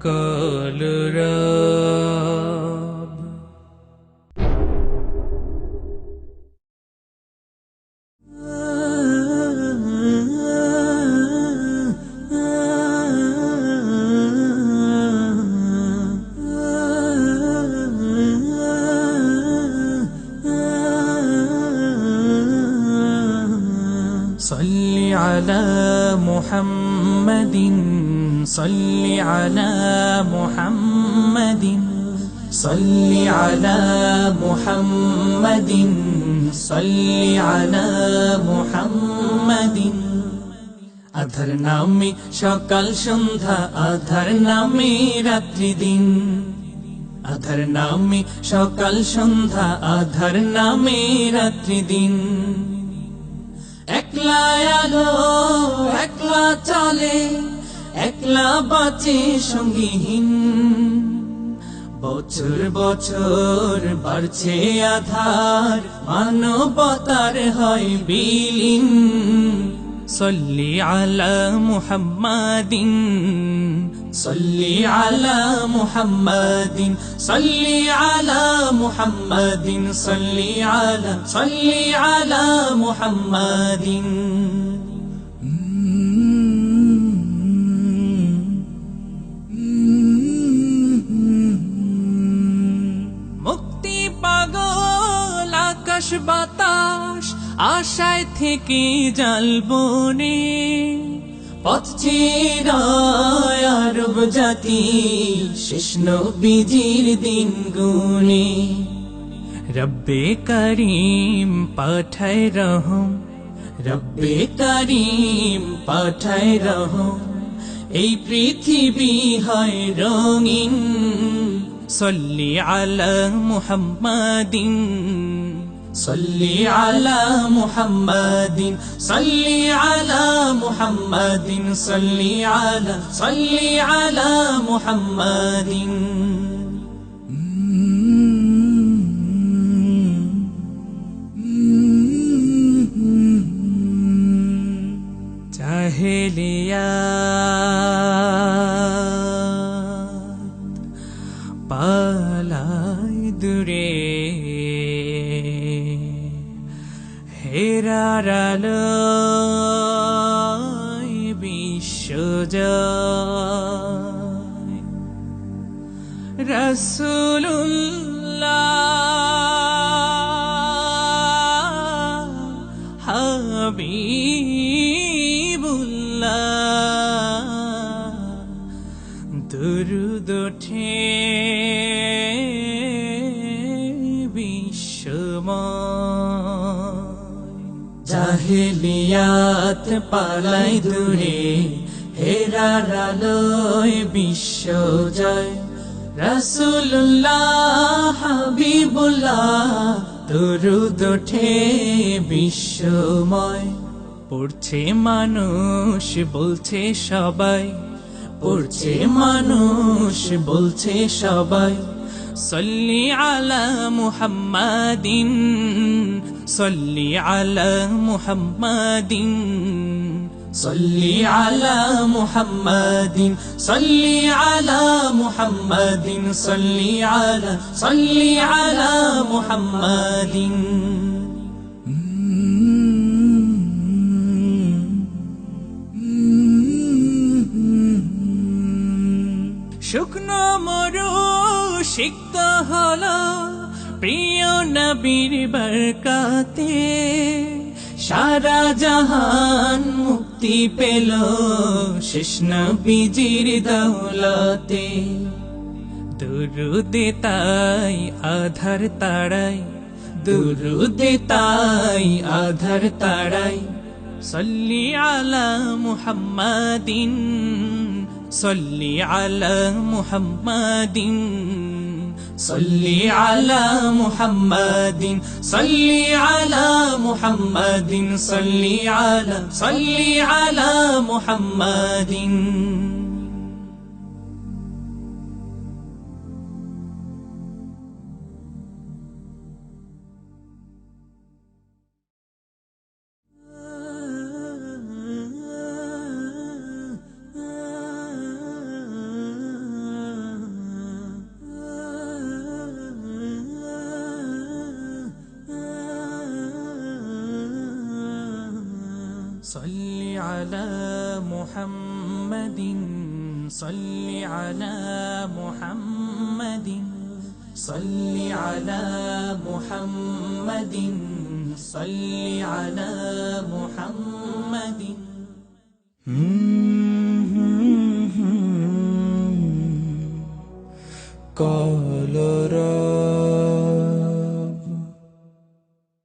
কলরব। صل على محمد صل على محمد صل على محمد صل على محمد আধার নামে সকাল সন্ধ্যা আধার নামে রাত্রি দিন আধার নামে সকাল সন্ধ্যা আধার নামে রাত্রি দিন একলা আলো একলা চলে একলা বাঁচে সঙ্গীহীন বছর বছর বাড়ছে আধার মানবতার হয় বিলীন صلي على محمد صلي على محمد صلي على محمد صلي على محمد মুক্তি পাগল আকাশ বাতাস আশায় থেকে জ্বালবনে পথ চিরায় আরব জাতি শেষ নবীজির দিন গুনে রব্বে করিম পাঠায় রহম রব্বে করিম পাঠায় রহম এই পৃথিবী হয় রঙিন صلي على محمد صلي على محمد صلي على محمد صلي على محمد জাহেলিয়াত পালাই দূরে হেরার আলোয় বিশ্বজয় রাসূলুল্লাহ হাবিবুল্লাহ দুরূদ ওঠে বিশ্বময় জাহেলিয়াত পালাই দূরে হেরার আলোয় বিশ্বজয় রাসূলুল্লাহ হাবিবুল্লাহ দুরূদ ওঠে বিশ্বময় পড়ছে মানুষ বলছে সবাই পড়ছে মানুষ বলছে সবাই صلي على محمد صلي على محمد صلي على محمد صلي على محمد صلي على محمد শুকনো মরু সিক্ত হলো প্রিয় নবীর বরকতে সারা জাহান মুক্তি পেল শেষ নবীজির দৌলতে দুরূদে তাই আধার তাড়াই দুরূদে তাই আধার তাড়াই صلي على محمد صلي على محمد صلي على محمد صلي على محمد صلي على محمد صل على محمد صل على محمد صل على محمد صل على محمد